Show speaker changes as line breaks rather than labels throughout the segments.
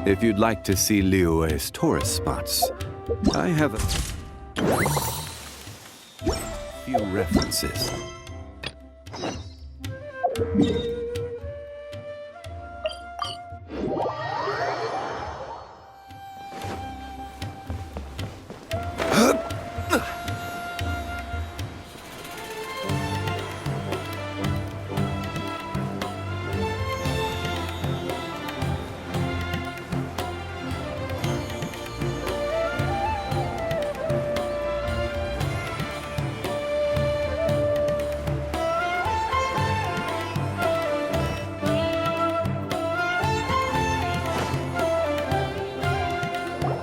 If you'd like to see Liyue's tourist spots, I have a few references.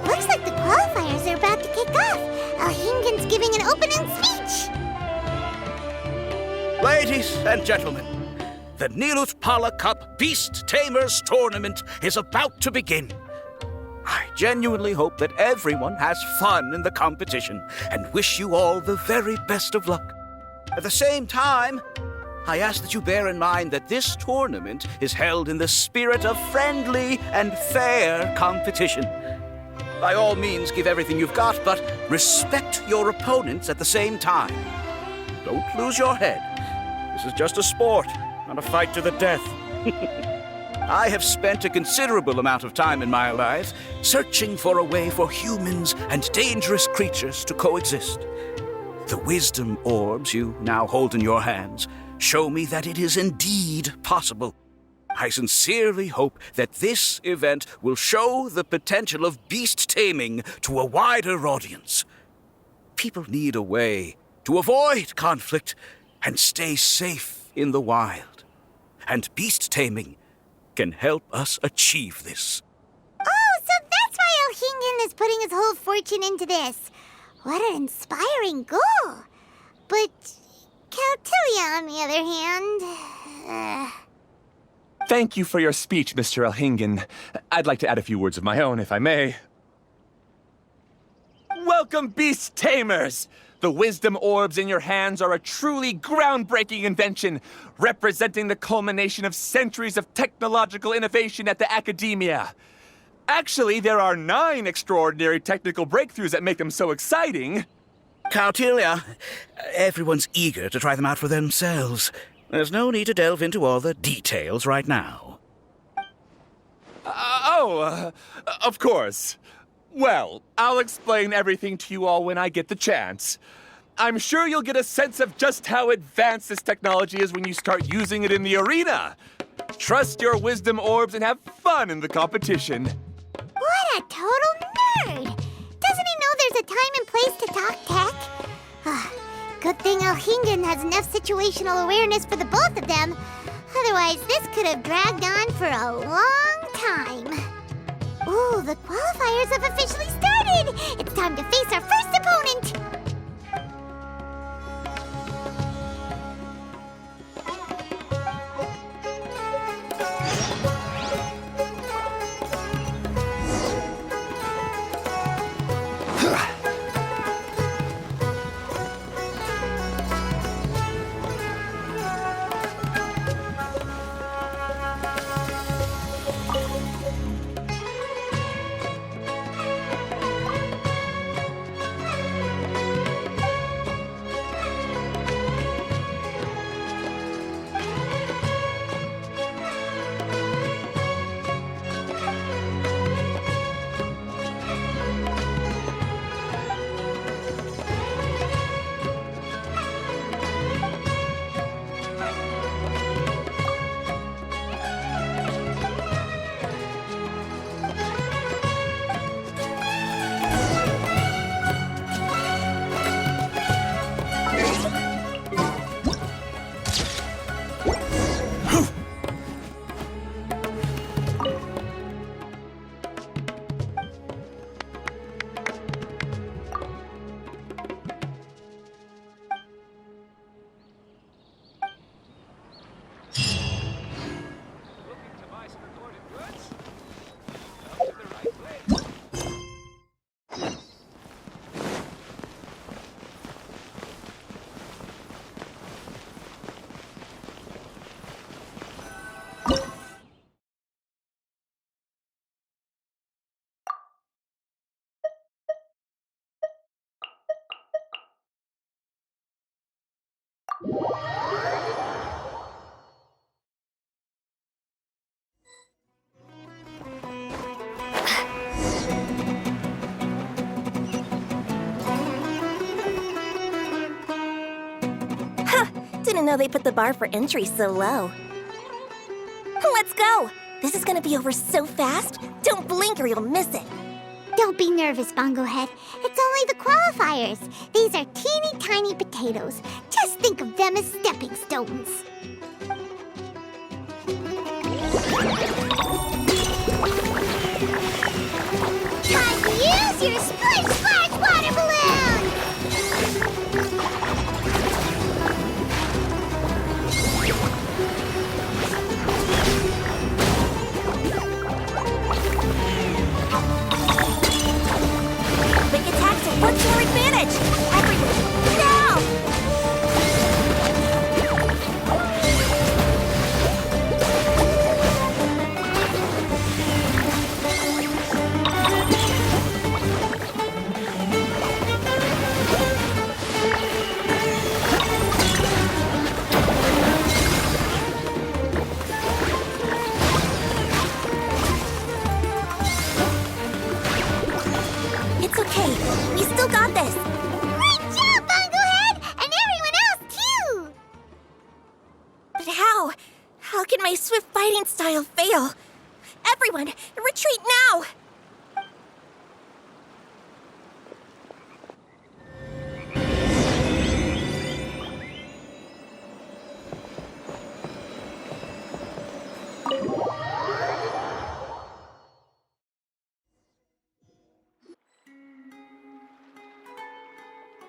Looks like the qualifiers are about to kick off. Alhingen's giving an opening speech.
Ladies and gentlemen, the Nilut Pala Cup Beast Tamers Tournament is about to begin. I genuinely hope that everyone has fun in the competition and wish you all the very best of luck. At the same time, I ask that you bear in mind that this tournament is held in the spirit of friendly and fair competition. By all means, give everything you've got, but respect your opponents at the same time. Don't lose your head. This is just a sport, not a fight to the death. I have spent a considerable amount of time in my life searching for a way for humans and dangerous creatures to coexist. The wisdom orbs you now hold in your hands show me that it is indeed possible. I sincerely hope that this event will show the potential of beast taming to a wider audience. People need a way to avoid conflict and stay safe in the wild. And beast taming can help us achieve this.
Oh, so that's why Alhingen is putting his whole fortune into this. What an inspiring goal. But Caltilia, on the other hand...
Thank you for your speech, Mr. Alhingen. I'd like to add a few words of my own, if I may. Welcome, Beast Tamers! The wisdom orbs in your hands are a truly groundbreaking invention, representing the culmination of centuries of technological innovation at the academia. Actually, there are 9 extraordinary technical breakthroughs that make them so exciting.
Caltilia, everyone's eager to try them out for themselves. There's no need to delve into all the details right now.
Of course. Well, I'll explain everything to you all when I get the chance. I'm sure you'll get a sense of just how advanced this technology is when you start using it in the arena. Trust your wisdom orbs and have fun in the competition.
What a total nerd! Doesn't he know there's a time and place to talk tech? Good thing Alhingen has enough situational awareness for the both of them. Otherwise, this could have dragged on for a long time. Ooh, the qualifiers have officially started! It's time to face our first opponent!
didn't know they put the bar for entry so low. Let's go! This is gonna be over so fast. Don't blink or you'll miss it.
Don't be nervous, Bongohead. It's only the qualifiers. These are teeny tiny potatoes. Just think of them as stepping stones. Time to use your Splish Splash water balloon!
Quick attacks will work to our advantage! Everyone, now! It's okay. We still got this.
Great job, Bongohead! And everyone else, too!
But how? How can my swift fighting style fail? Everyone, retreat now!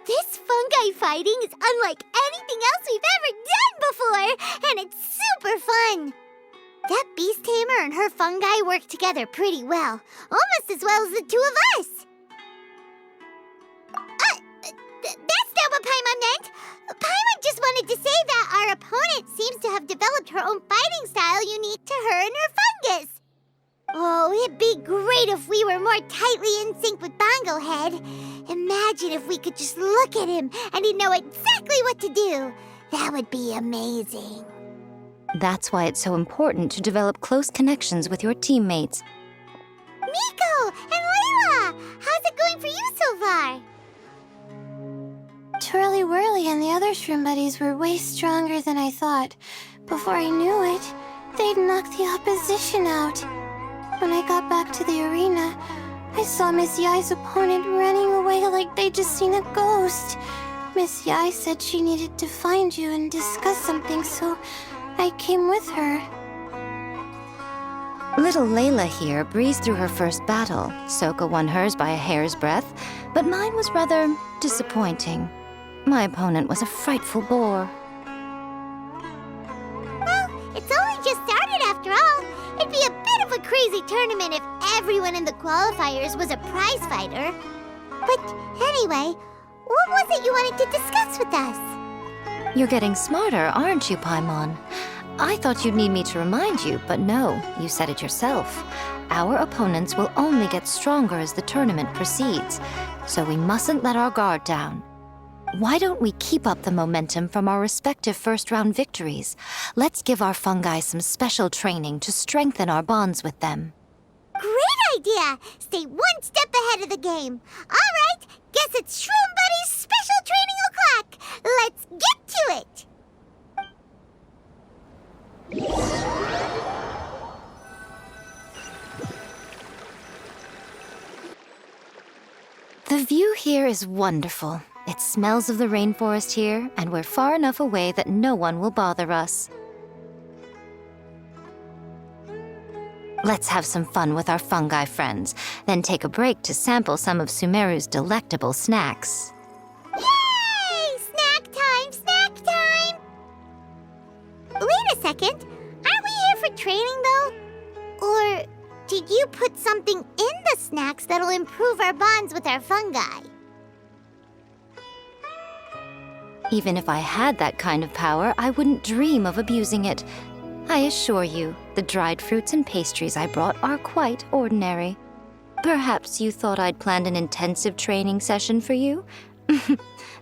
This fungi fighting is unlike anything else we've ever done before, and it's super fun. That beast tamer and her fungi work together pretty well, almost as well as the two of us. That's not what Paimon meant. Paimon just wanted to say that our opponent seems to have developed her own fighting style unique to her and her fungus. Oh, it'd be great if we were more tightly in sync with Bongohead. Imagine if we could just look at him and he'd know exactly what to do. That would be amazing.
That's why it's so important to develop close connections with your teammates.
Miko and Layla, how's it going for you so far?
Twirly Whirly and the other shroom buddies were way stronger than I thought. Before I knew it, they'd knocked the opposition out. When I got back to the arena, I saw Miss Yai's opponent running away like they'd just seen a ghost. Miss Yai said she needed to find you and discuss something, so I came with her.
Little Layla here breezed through her first battle. Soka won hers by a hair's breadth, but mine was rather disappointing. My opponent was a frightful bore.
Well, it's only just started after all. It'd be a bit of a crazy tournament if everyone in the qualifiers was a prize fighter. But anyway, what was it you wanted to discuss with us?
You're getting smarter, aren't you, Paimon? I thought you'd need me to remind you, but no, you said it yourself. Our opponents will only get stronger as the tournament proceeds, so we mustn't let our guard down. Why don't we keep up the momentum from our respective first-round victories? Let's give our fungi some special training to strengthen our bonds with them.
Great idea! Stay one step ahead of the game. All right, guess it's Shroom Buddy's special training o'clock. Let's get to it!
The view here is wonderful. It smells of the rainforest here, and we're far enough away that no one will bother us. Let's have some fun with our fungi friends, then take a break to sample some of Sumeru's delectable snacks.
Yay! Snack time! Snack time! Wait a second. Aren't we here for training, though? Or did you put something in the snacks that'll improve our bonds with our fungi?
Even if I had that kind of power, I wouldn't dream of abusing it. I assure you, the dried fruits and pastries I brought are quite ordinary. Perhaps you thought I'd planned an intensive training session for you?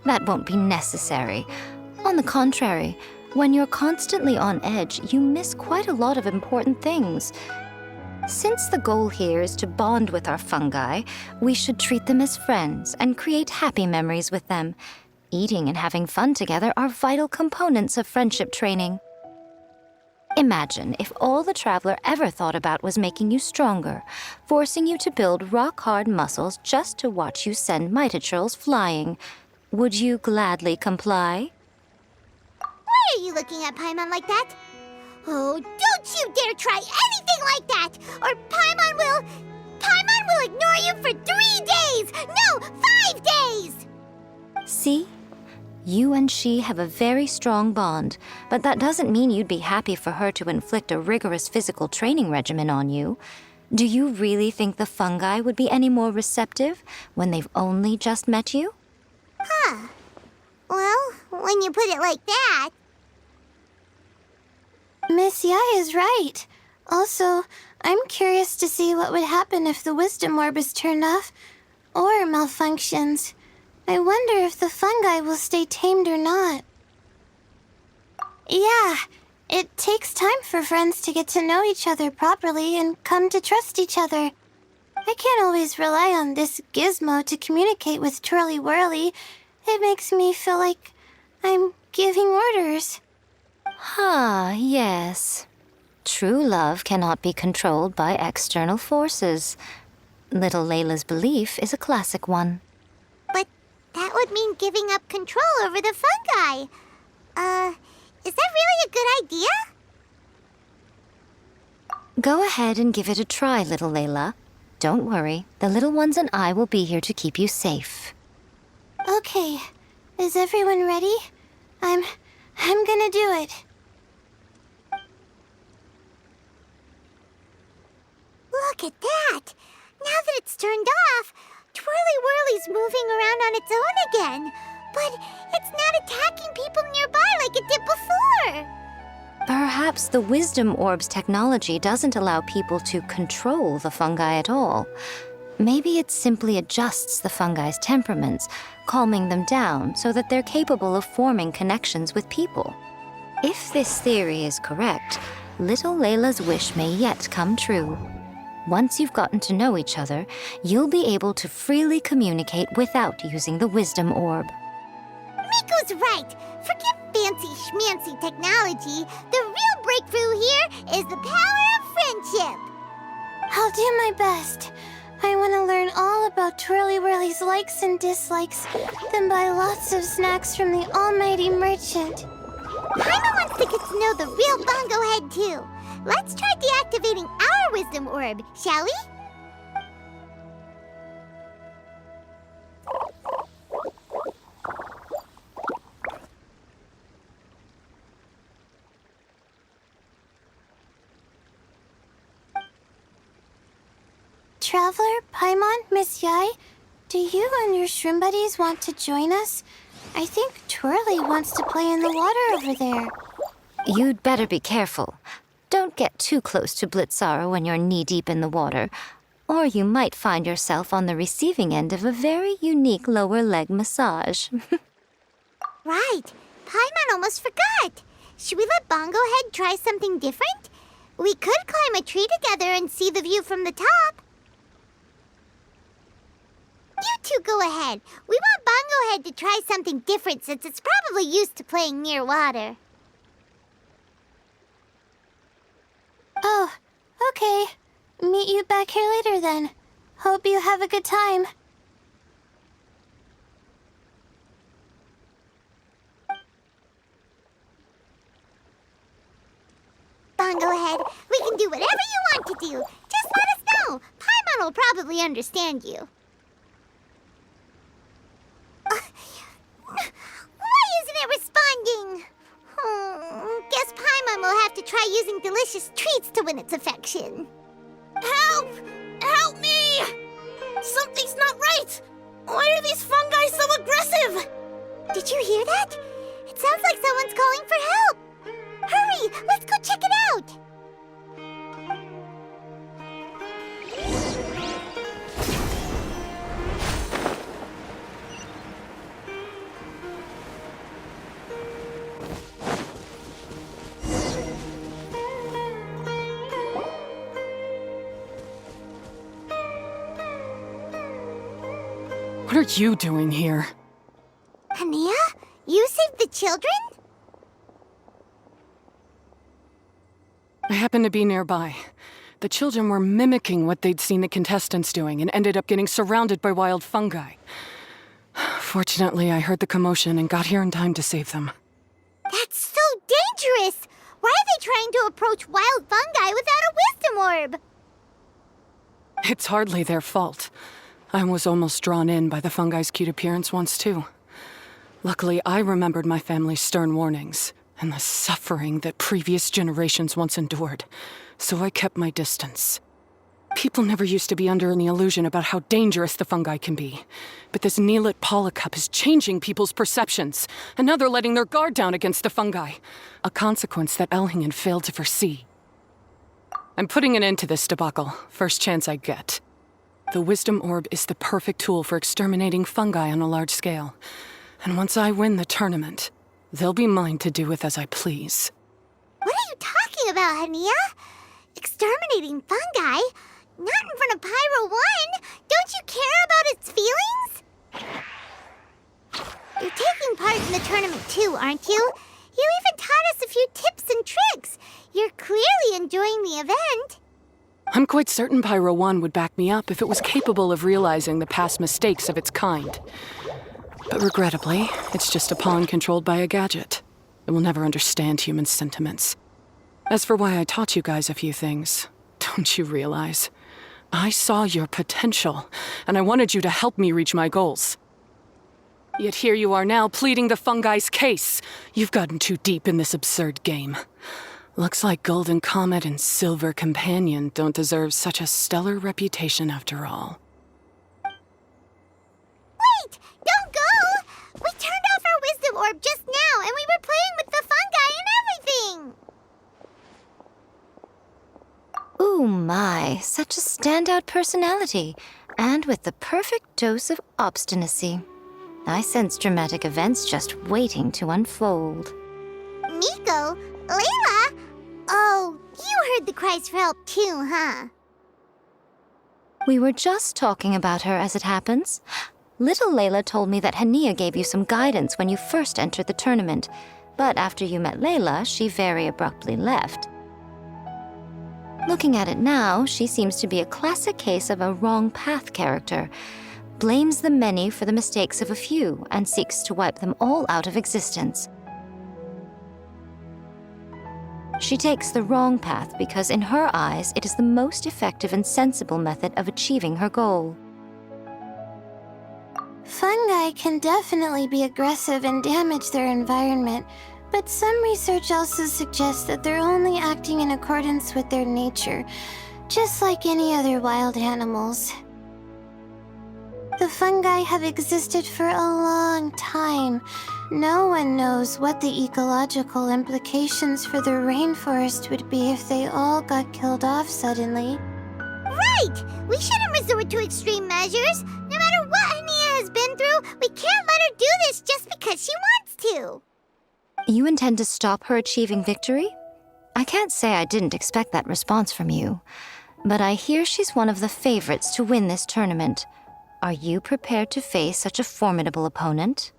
That won't be necessary. On the contrary, when you're constantly on edge, you miss quite a lot of important things. Since the goal here is to bond with our fungi, we should treat them as friends and create happy memories with them. Eating and having fun together are vital components of friendship training. Imagine if all the Traveler ever thought about was making you stronger, forcing you to build rock-hard muscles just to watch you send Mitachuls flying. Would you gladly comply?
Why are you looking at Paimon like that? Oh, don't you dare try anything like that! Or Paimon will ignore you for 3 days! No, 5 days!
See? You and she have a very strong bond, but that doesn't mean you'd be happy for her to inflict a rigorous physical training regimen on you. Do you really think the fungi would be any more receptive when they've only just met you?
Huh. Well, when you put it like that...
Miss Yai is right. Also, I'm curious to see what would happen if the wisdom orb is turned off or malfunctions. I wonder if the fungi will stay tamed or not. Yeah, it takes time for friends to get to know each other properly and come to trust each other. I can't always rely on this gizmo to communicate with Twirly Whirly. It makes me feel like I'm giving orders.
Yes. True love cannot be controlled by external forces. Little Layla's belief is a classic one.
But that would mean giving up control over the fungi. Is that really a good idea?
Go ahead and give it a try, little Layla. Don't worry, the little ones and I will be here to keep you safe.
Okay, is everyone ready? I'm gonna do it.
Look at that! Now that it's turned off, Twirly Whirly's moving around on its own again. But it's not attacking people nearby like it did before.
Perhaps the Wisdom Orb's technology doesn't allow people to control the fungi at all. Maybe it simply adjusts the fungi's temperaments, calming them down so that they're capable of forming connections with people. If this theory is correct, little Layla's wish may yet come true. Once you've gotten to know each other, you'll be able to freely communicate without using the Wisdom Orb.
Miko's right. Forget fancy schmancy technology. The real breakthrough here is the power of friendship.
I'll do my best. I want to learn all about Twirly Whirly's likes and dislikes, then buy lots of snacks from the almighty merchant.
Paimon wants to get to know the real Bongo Head, too. Let's try deactivating our Wisdom Orb, shall we?
Traveler, Paimon, Miss Yai, do you and your shrimp buddies want to join us? I think Twirly wants to play in the water over there.
You'd better be careful. Don't get too close to Blitzara when you're knee-deep in the water, or you might find yourself on the receiving end of a very unique lower leg massage.
Right. Paimon almost forgot. Should we let Bongo Head try something different? We could climb a tree together and see the view from the top. You two go ahead. We want Bongo Head to try something different since it's probably used to playing near water.
Oh, okay. Meet you back here later then. Hope you have a good time.
Bongo Head, we can do whatever you want to do. Just let us know. Paimon will probably understand you. Why isn't it responding? Guess Paimon will have to try using delicious treats to win its affection. Help! Help me! Something's not right! Why are these fungi so aggressive? Did you hear that? It sounds like someone's calling for help. Hurry! Let's go check it out!
What are you doing here?
Ania? The children?
I happened to be nearby. The children were mimicking what they'd seen the contestants doing and ended up getting surrounded by wild fungi. Fortunately, I heard the commotion and got here in time to save them.
That's so dangerous! Why are they trying to approach wild fungi without a wisdom orb?
It's hardly their fault. I was almost drawn in by the fungi's cute appearance once, too. Luckily, I remembered my family's stern warnings and the suffering that previous generations once endured, so I kept my distance. People never used to be under any illusion about how dangerous the fungi can be, but this Neelit polycup is changing people's perceptions, and now they're letting their guard down against the fungi, a consequence that Elhingen failed to foresee. I'm putting an end to this debacle, first chance I get. The Wisdom Orb is the perfect tool for exterminating fungi on a large scale, and once I win the tournament, they'll be mine to do with as I please.
What are you talking about, Hania? Exterminating fungi? Not in front of Pyro 1! Don't you care about its feelings? You're taking part in the tournament too, aren't you? You even taught us a few tips and tricks. You're clearly enjoying the event.
I'm quite certain Pyro 1 would back me up if it was capable of realizing the past mistakes of its kind. But regrettably, it's just a pawn controlled by a gadget. It will never understand human sentiments. As for why I taught you guys a few things, don't you realize? I saw your potential, and I wanted you to help me reach my goals. Yet here you are now pleading the fungi's case. You've gotten too deep in this absurd game. Looks like Golden Comet and Silver Companion don't deserve such a stellar reputation after all.
Wait! Don't go! We turned off our wisdom orb just now, and we were playing with the fungi and everything!
Ooh my, such a standout personality, and with the perfect dose of obstinacy. I sense dramatic events just waiting to unfold.
Miko? Layla? Oh, you heard the cries for help too, huh?
We were just talking about her as it happens. Little Layla told me that Hania gave you some guidance when you first entered the tournament, but after you met Layla, she very abruptly left. Looking at it now, she seems to be a classic case of a wrong path character. Blames the many for the mistakes of a few and seeks to wipe them all out of existence. She takes the wrong path because in her eyes it is the most effective and sensible method of achieving her goal.
Fungi can definitely be aggressive and damage their environment, but some research also suggests that they're only acting in accordance with their nature, just like any other wild animals. The fungi have existed for a long time. No one knows what the ecological implications for the rainforest would be if they all got killed off suddenly.
Right! We shouldn't resort to extreme measures. No matter what Hania has been through, we can't let her do this just because she wants to.
You intend to stop her achieving victory? I can't say I didn't expect that response from you, but I hear she's one of the favorites to win this tournament. Are you prepared to face such a formidable opponent?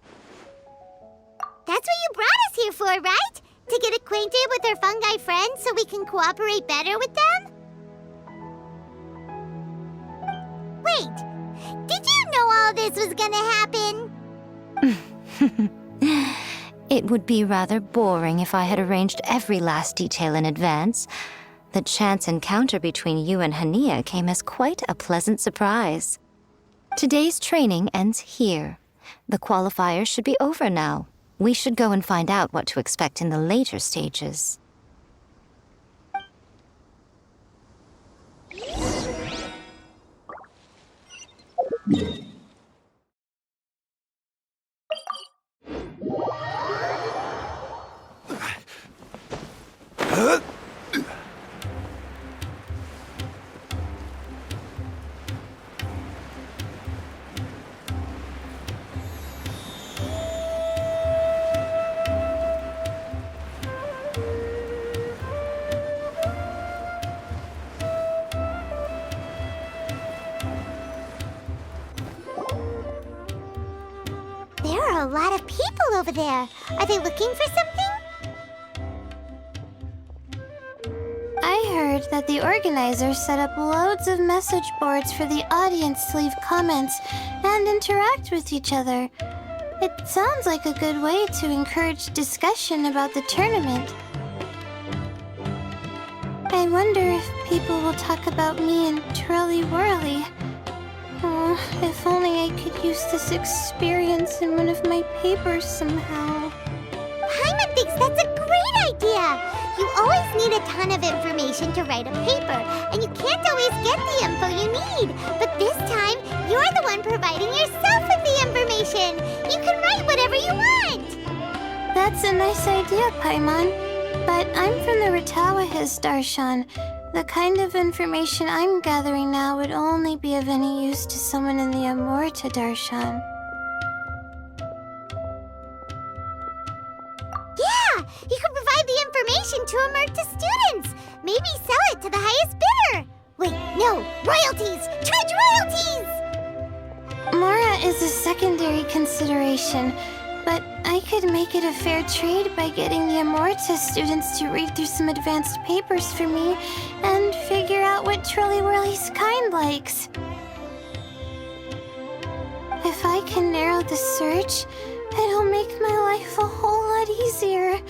That's what you brought us here for, right? To get acquainted with our fungi friends so we can cooperate better with them? Wait, did you know all this was gonna happen?
It would be rather boring if I had arranged every last detail in advance. The chance encounter between you and Hania came as quite a pleasant surprise. Today's training ends here. The qualifiers should be over now. We should go and find out what to expect in the later stages.
are a lot of people over there. Are they looking for something?
I heard that the organizers set up loads of message boards for the audience to leave comments and interact with each other. It sounds like a good way to encourage discussion about the tournament. I wonder if people will talk about me and Twirly Whirly. Oh, if only I could use this experience in one of my papers somehow.
Paimon thinks that's a great idea! You always need a ton of information to write a paper, and you can't always get the info you need. But this time, you're the one providing yourself with the information. You can write whatever you want.
That's a nice idea, Paimon. But I'm from the Ratawahiz, Darshan. The kind of information I'm gathering now would only be of any use to someone in the Amurta, Darshan.
Yeah, you can provide the information to Amurta students. Maybe sell it to the highest bidder. Wait, no, royalties! Charge royalties!
Mora is a secondary consideration, but I could make it a fair trade by getting the Amurta students to read through some advanced papers for me and figure out what Twirly Whirly's kind likes. If I can narrow the search, it'll make my life a whole lot easier.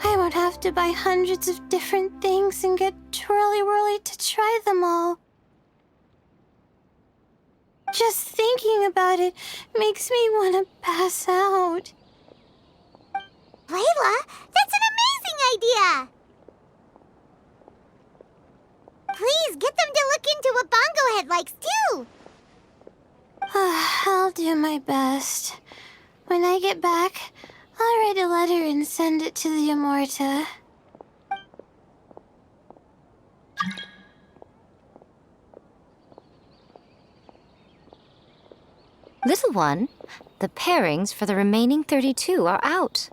I won't have to buy hundreds of different things and get Twirly Whirly to try them all. Just thinking about it makes me want to pass out.
Layla, that's an amazing idea! Please, get them to look into what Bongo Head likes, too!
I'll do my best. When I get back, I'll write a letter and send it to the Amurta.
Little one, the pairings for the remaining 32 are out.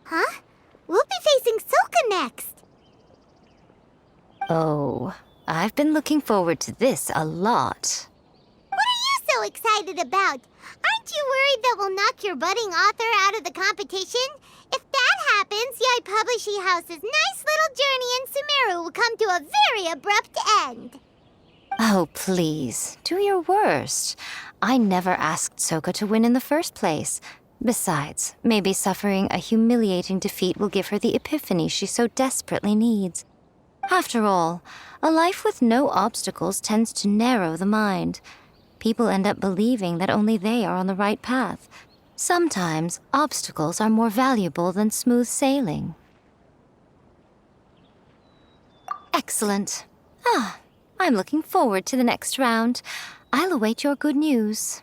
Huh? We'll be facing Soka next!
Oh, I've been looking forward to this a lot.
What are you so excited about? Aren't you worried that we'll knock your budding author out of the competition? If that happens, Yai Publishing House's nice little journey in Sumeru will come to a very abrupt end.
Oh, please, do your worst. I never asked Soka to win in the first place. Besides, maybe suffering a humiliating defeat will give her the epiphany she so desperately needs. After all, a life with no obstacles tends to narrow the mind. People end up believing that only they are on the right path. Sometimes, obstacles are more valuable than smooth sailing. Excellent. I'm looking forward to the next round. I'll await your good news.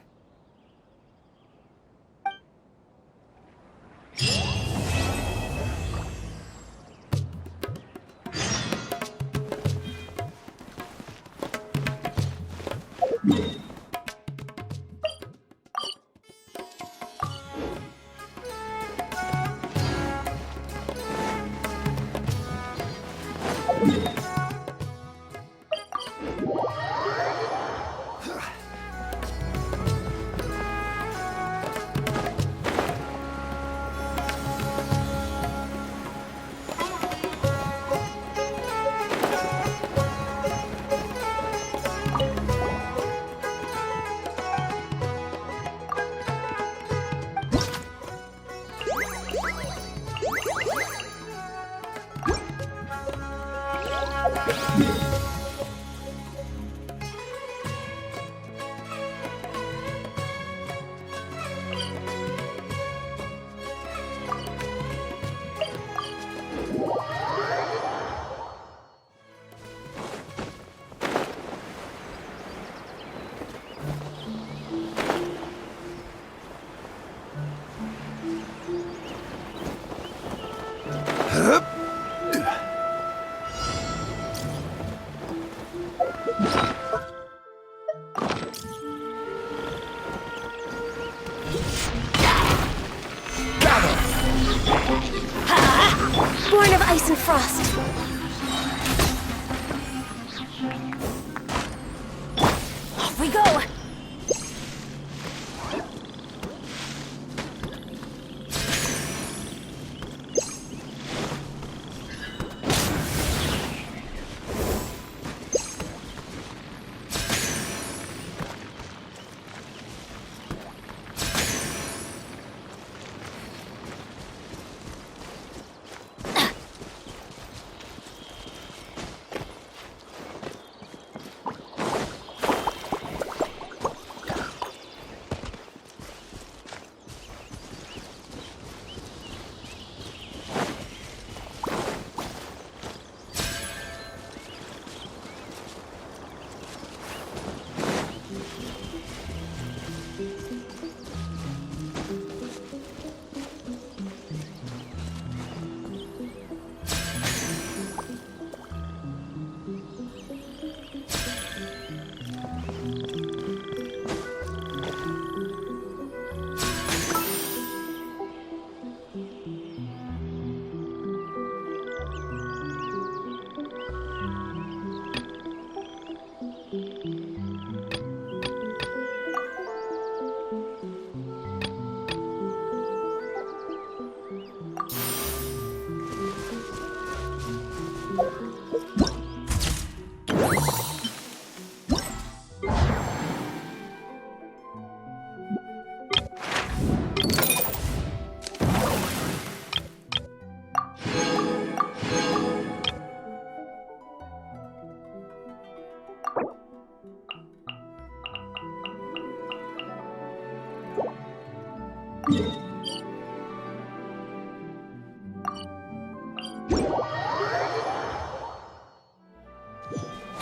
Born of ice and frost. Off we go!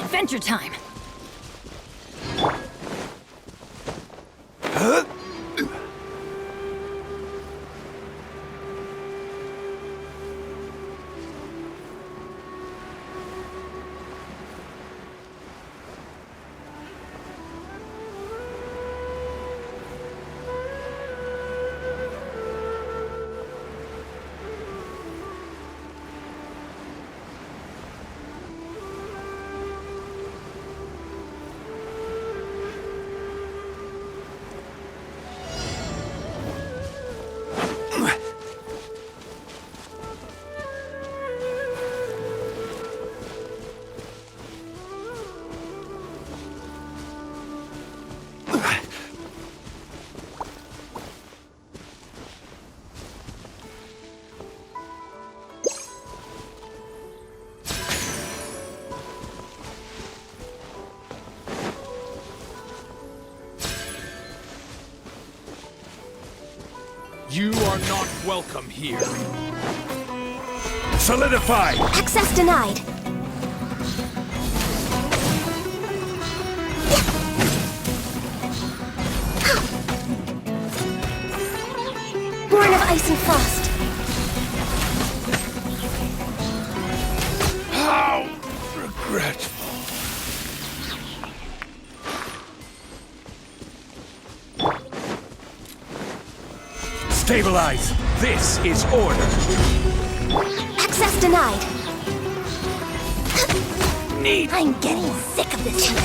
Adventure time!
You are not welcome here.
Solidify!
Access denied. Born of ice and frost.
How regretful. Stabilize! This is order!
Access denied.
Need!
I'm getting sick of this shit.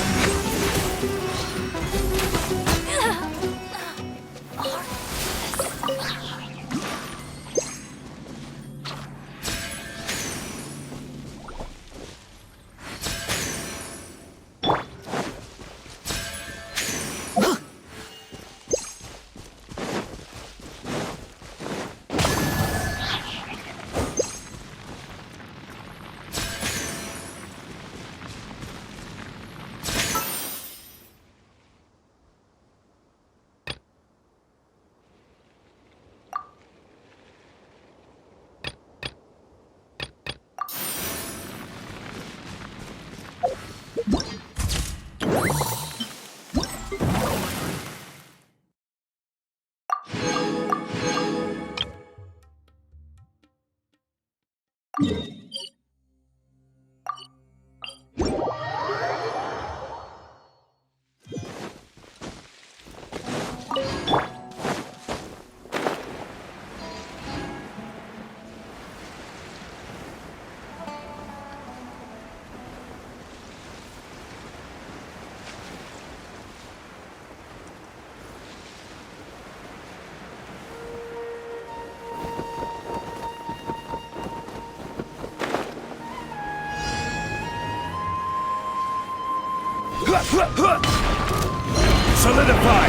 Solidify!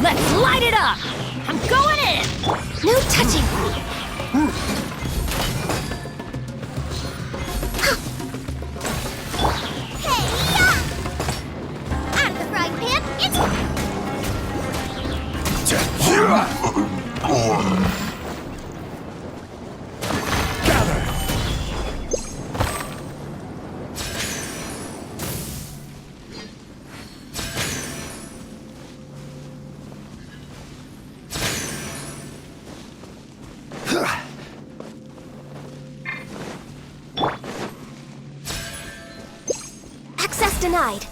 Let's light it up! I'm going in! No touching!
Hey-ya! Out of the frying pan, it's...
Gather!
Access denied.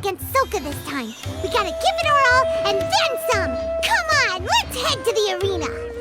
against Soka this time. We gotta give it our all and then some! Come on, let's head to the arena!